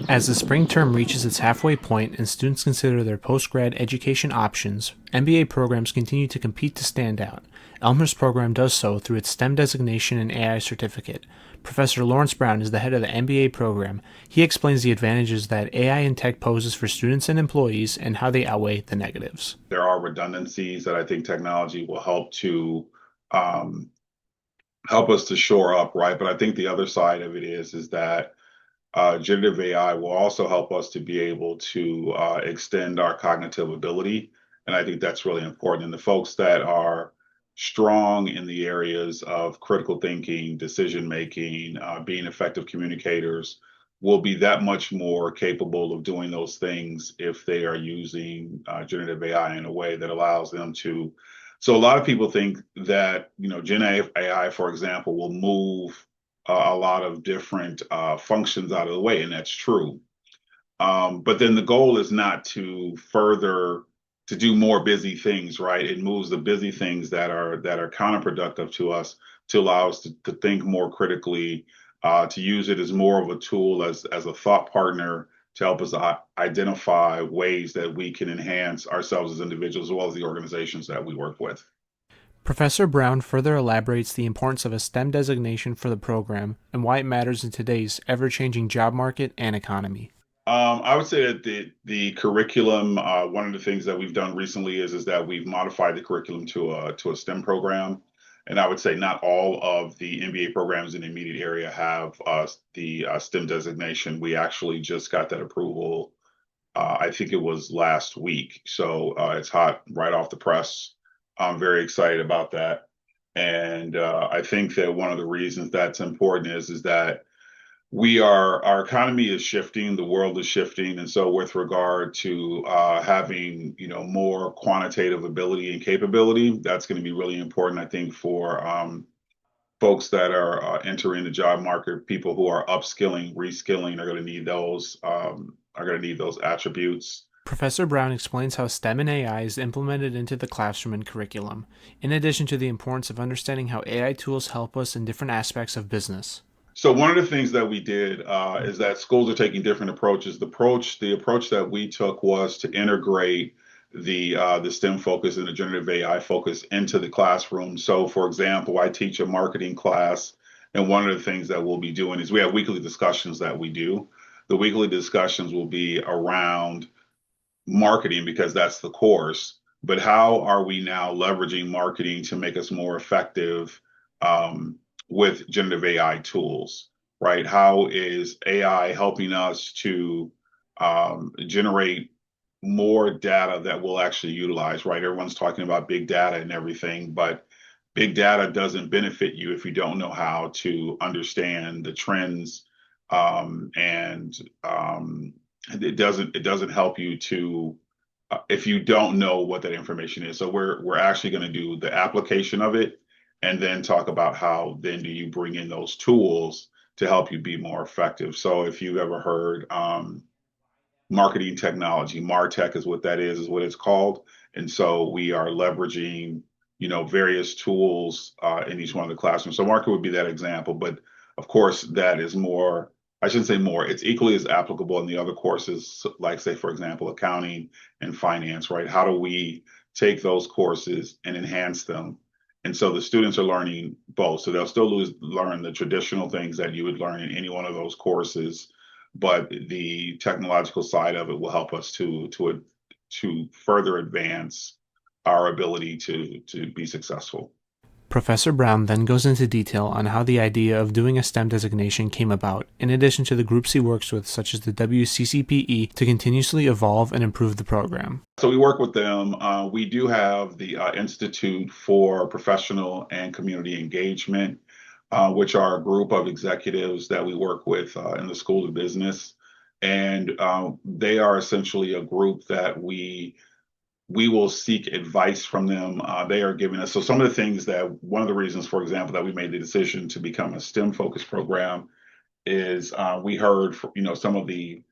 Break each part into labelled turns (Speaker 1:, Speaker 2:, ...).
Speaker 1: As the spring term reaches its halfway point and students consider their post-grad education options, MBA programs continue to compete to stand out. Elmhurst program does so through its STEM designation and AI certificate. Professor Lawrence Brown is the head of the MBA program. He explains the advantages that AI and tech poses for students and employees and how they outweigh the negatives.
Speaker 2: There are redundancies that I think technology will help to um, help us to shore up, right? But I think the other side of it is that generative AI will also help us to be able to extend our cognitive ability. And I think that's really important. And the folks that are strong in the areas of critical thinking, decision making, being effective communicators will be that much more capable of doing those things if they are using generative AI in a way that allows them to. So a lot of people think that, Gen AI, for example, will move a lot of different functions out of the way, and that's true. But then the goal is not to further to do more busy things, right? It moves the busy things that are counterproductive to us to allow us to think more critically, to use it as more of a tool as a thought partner to help us identify ways that we can enhance ourselves as individuals as well as the organizations that we work with.
Speaker 1: Professor Brown further elaborates the importance of a STEM designation for the program and why it matters in today's ever-changing job market and economy.
Speaker 2: I would say that the curriculum, one of the things that we've done recently is that we've modified the curriculum to a STEM program, and I would say not all of the MBA programs in the immediate area have the STEM designation. We actually just got that approval. I think it was last week, so it's hot right off the press. I'm very excited about that, and I think that one of the reasons that's important is that our economy is shifting, the world is shifting, and so with regard to having more quantitative ability and capability, that's going to be really important, I think, for folks that are entering the job market. People who are upskilling, reskilling are going to need those attributes.
Speaker 1: Professor Brown explains how STEM and AI is implemented into the classroom and curriculum, in addition to the importance of understanding how AI tools help us in different aspects of business.
Speaker 2: So one of the things that we did is that schools are taking different approaches. The approach that we took was to integrate the STEM focus and the generative AI focus into the classroom. So, for example, I teach a marketing class, and one of the things that we'll be doing is we have weekly discussions that we do. The weekly discussions will be around marketing because that's the course. But how are we now leveraging marketing to make us more effective with generative AI tools, right? How is AI helping us to generate more data that we'll actually utilize, right? Everyone's talking about big data and everything, but big data doesn't benefit you if you don't know how to understand the trends, and it doesn't help you to if you don't know what that information is. So we're actually going to do the application of it and then talk about how then do you bring in those tools to help you be more effective. So if you've ever heard marketing technology, MarTech is what that is what it's called. And so we are leveraging, various tools in each one of the classrooms. So market would be that example, but of course that is more, I shouldn't say more, it's equally as applicable in the other courses, like say, for example, accounting and finance, right? How do we take those courses and enhance them? And so the students are learning both. So they'll still learn the traditional things that you would learn in any one of those courses, but the technological side of it will help us to further advance our ability to be successful.
Speaker 1: Professor Brown then goes into detail on how the idea of doing a STEM designation came about, in addition to the groups he works with, such as the WCCPE, to continuously evolve and improve the program.
Speaker 2: So we work with them. We do have the Institute for Professional and Community Engagement, which are a group of executives that we work with in the School of Business. And they are essentially a group that we will seek advice from them. They are giving us, so some of the things that, one of the reasons, for example, that we made the decision to become a STEM focused program is we heard, some of the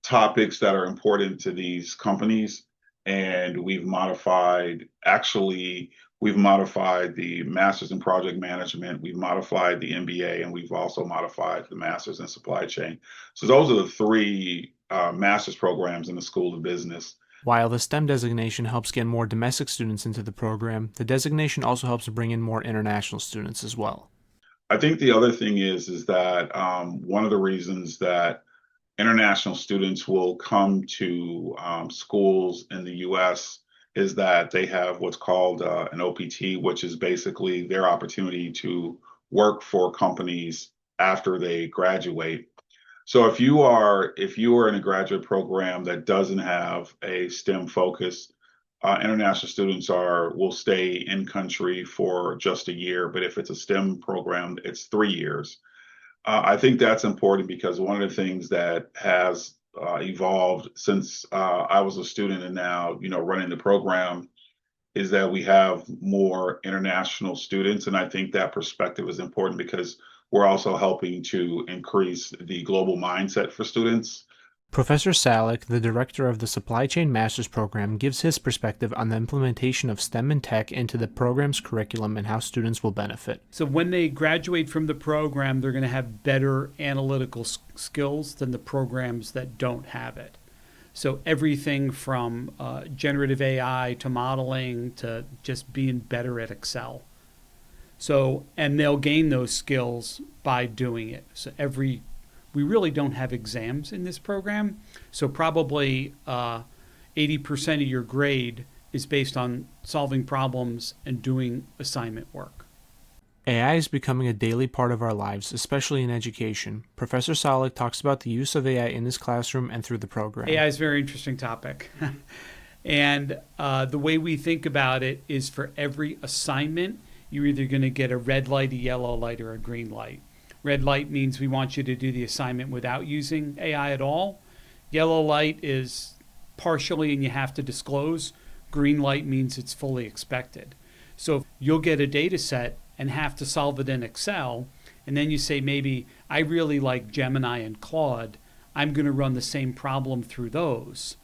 Speaker 2: topics that are important to these companies, and we've modified actually We've modified the Masters in Project Management, we've modified the MBA, and we've also modified the Masters in Supply Chain. So those are the three master's programs in the School of Business.
Speaker 1: While the STEM designation helps get more domestic students into the program, the designation also helps to bring in more international students as well.
Speaker 2: I think the other thing is that one of the reasons that international students will come to schools in the U.S. is that they have what's called an OPT, which is basically their opportunity to work for companies after they graduate. So if you are in a graduate program that doesn't have a STEM focus, international students will stay in country for just a year. But if it's a STEM program, it's 3 years. I think that's important because one of the things that has evolved since I was a student and now, running the program is that we have more international students. And I think that perspective is important because we're also helping to increase the global mindset for students.
Speaker 1: Professor Salick, the director of the Supply Chain Master's Program, gives his perspective on the implementation of STEM and tech into the program's curriculum and how students will benefit.
Speaker 3: So when they graduate from the program, they're going to have better analytical skills than the programs that don't have it. So everything from generative AI to modeling to just being better at Excel. And they'll gain those skills by doing it. We really don't have exams in this program. So probably 80% of your grade is based on solving problems and doing assignment work.
Speaker 1: AI is becoming a daily part of our lives, especially in education. Professor Salick talks about the use of AI in his classroom and through the program.
Speaker 3: AI is a very interesting topic. And the way we think about it is for every assignment, you're either going to get a red light, a yellow light, or a green light. Red light means we want you to do the assignment without using AI at all. Yellow light is partially and you have to disclose. Green light means it's fully expected. So you'll get a data set and have to solve it in Excel. And then you say, maybe I really like Gemini and Claude. I'm going to run the same problem through those.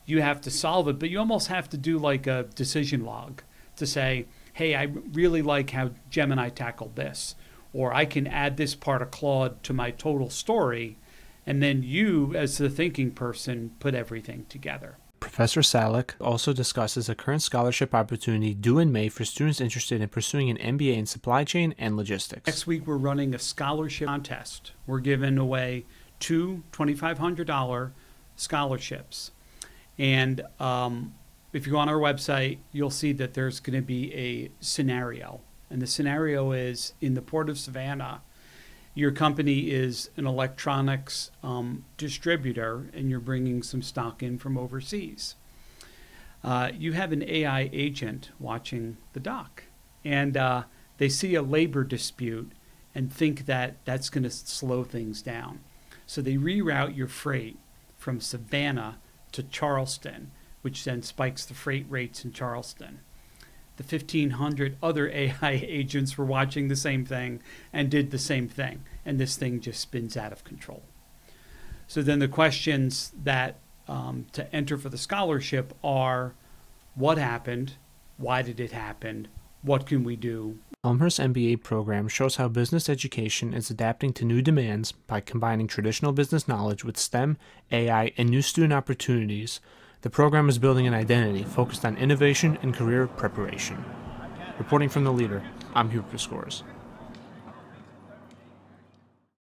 Speaker 3: You have to solve it, but you almost have to do like a decision log to say, hey, I really like how Gemini tackled this. Or I can add this part of Claude to my total story. And then you, as the thinking person, put everything together.
Speaker 1: Professor Salick also discusses a current scholarship opportunity due in May for students interested in pursuing an MBA in supply chain and logistics.
Speaker 3: Next week, we're running a scholarship contest. We're giving away two $2,500 scholarships. And if you go on our website, you'll see that there's going to be a scenario. And the scenario is in the Port of Savannah, your company is an electronics distributor and you're bringing some stock in from overseas. You have an AI agent watching the dock and they see a labor dispute and think that that's going to slow things down. So they reroute your freight from Savannah to Charleston, which then spikes the freight rates in Charleston. The 1,500 other AI agents were watching the same thing and did the same thing. And this thing just spins out of control. So then the questions that to enter for the scholarship are, what happened? Why did it happen? What can we do?
Speaker 1: Elmhurst MBA program shows how business education is adapting to new demands by combining traditional business knowledge with STEM, AI, and new student opportunities. The program is building an identity focused on innovation and career preparation. Reporting from the Leader, I'm Hugh Piscores.